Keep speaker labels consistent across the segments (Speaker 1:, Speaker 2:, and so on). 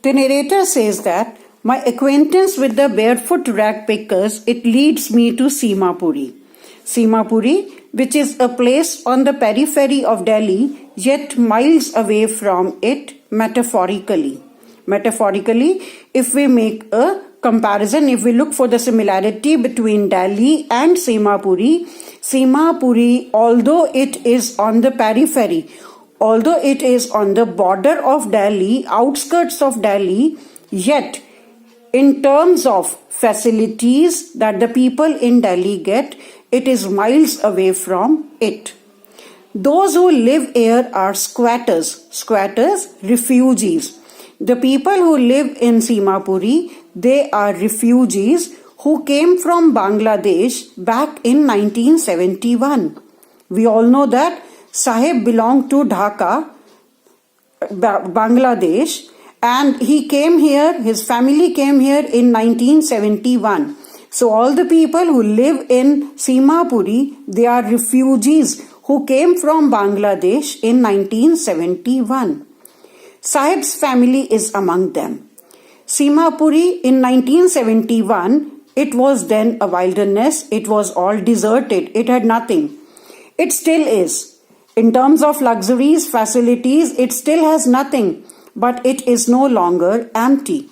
Speaker 1: The narrator says that my acquaintance with the barefoot rag pickers, it leads me to Simapuri. Simapuri, which is a place on the periphery of Delhi, yet miles away from it metaphorically. Metaphorically, if we make a comparison, if we look for the similarity between Delhi and Simapuri, Simapuri, although it is on the periphery, although it is on the border of Delhi, outskirts of Delhi, yet in terms of facilities that the people in Delhi get, it is miles away from it. Those who live here are squatters, refugees. The people who live in Simapuri, they are refugees who came from Bangladesh back in 1971. We all know that Sahib belonged to Dhaka, Bangladesh, and he came here, his family came here in 1971. So all the people who live in Simapuri, they are refugees who came from Bangladesh in 1971. Sahib's family is among them. Simapuri in 1971, it was then a wilderness, it was all deserted, it had nothing. It still is. In terms of luxuries, facilities, it still has nothing, but it is no longer empty.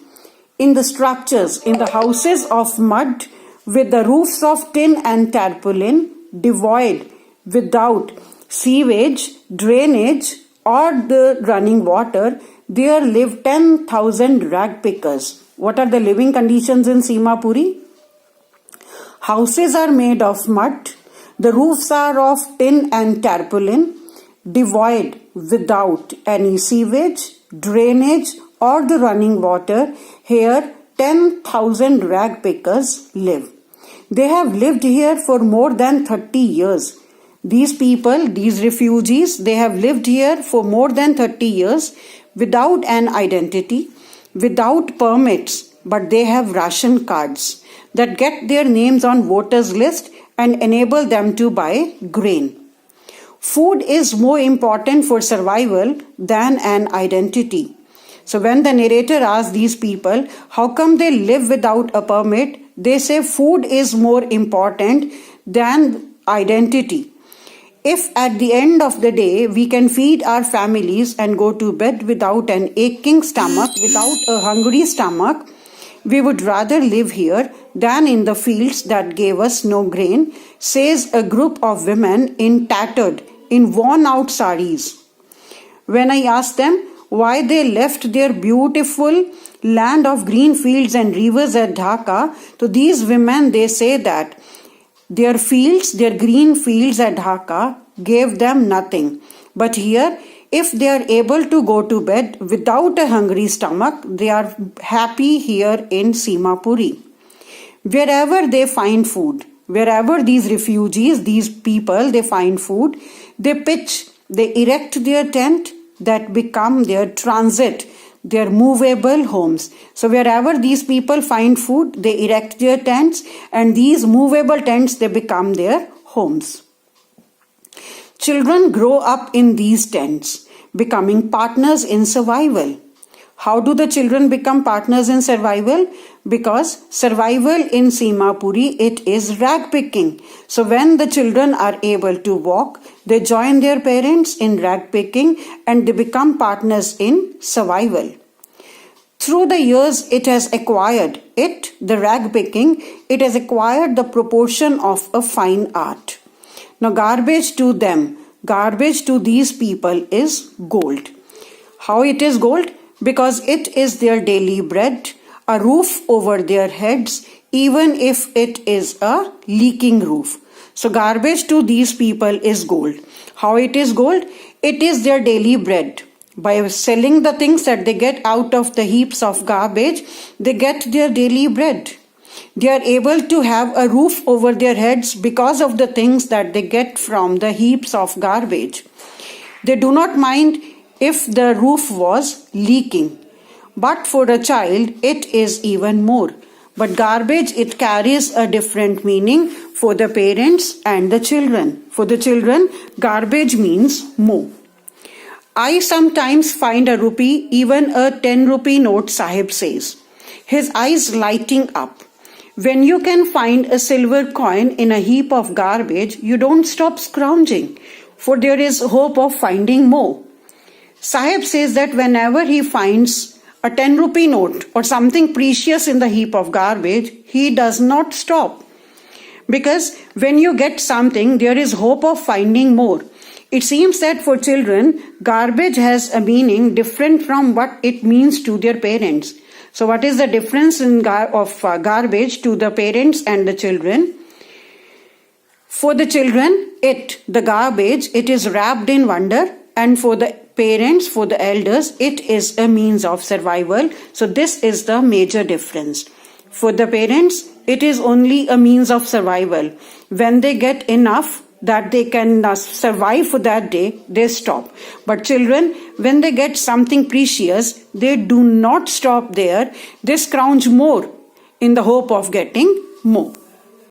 Speaker 1: In the structures, in the houses of mud, with the roofs of tin and tarpaulin, devoid, without sewage, drainage, or the running water, there live 10,000 rag pickers. What are the living conditions in Simapuri? Houses are made of mud, the roofs are of tin and tarpaulin, devoid, without any sewage, drainage, or the running water. Here 10,000 rag pickers live. They have lived here for more than 30 years. These people, these refugees, they have lived here for more than 30 years without an identity, without permits, but they have ration cards that get their names on voters list and enable them to buy grain. Food is more important for survival than an identity. So when the narrator asks these people, how come they live without a permit? They say food is more important than identity. If at the end of the day we can feed our families and go to bed without an aching stomach, without a hungry stomach, we would rather live here than in the fields that gave us no grain, says a group of women in tattered, in worn out saris. When I asked them why they left their beautiful land of green fields and rivers at Dhaka, to these women they say that their fields, their green fields at Dhaka gave them nothing. But here, if they are able to go to bed without a hungry stomach, they are happy here in Simapuri. Wherever they find food, wherever these refugees, these people, they find food, they pitch, they erect their tent that become their transit, their movable homes. So wherever these people find food, they erect their tents, and these movable tents, they become their homes. Children grow up in these tents, becoming partners in survival. How do the children become partners in survival? Because survival in Simapuri, it is rag picking. So when the children are able to walk, they join their parents in rag picking and they become partners in survival. Through the years, it has acquired, the rag picking, it has acquired the proportion of a fine art. Now garbage to them, garbage to these people is gold. How it is gold? Because it is their daily bread, a roof over their heads, even if it is a leaking roof. So garbage to these people is gold. How it is gold? It is their daily bread. By selling the things that they get out of the heaps of garbage, they get their daily bread. They are able to have a roof over their heads because of the things that they get from the heaps of garbage. They do not mind if the roof was leaking. But for a child, it is even more. But garbage, it carries a different meaning for the parents and the children. For the children, garbage means more. I sometimes find a rupee, even a 10 rupee note, Sahib says, his eyes lighting up. When you can find a silver coin in a heap of garbage, you don't stop scrounging, for there is hope of finding more. Sahib says that whenever he finds a 10 rupee note or something precious in the heap of garbage, he does not stop. Because when you get something, there is hope of finding more. It seems that for children, garbage has a meaning different from what it means to their parents. So what is the difference in garbage to the parents and the children? For the children, the garbage, it is wrapped in wonder, and for the parents, for the elders, it is a means of survival. So this is the major difference. For the parents, it is only a means of survival. When they get enough that they can survive for that day, they stop. But children, when they get something precious, they do not stop there. They scrounge more in the hope of getting more.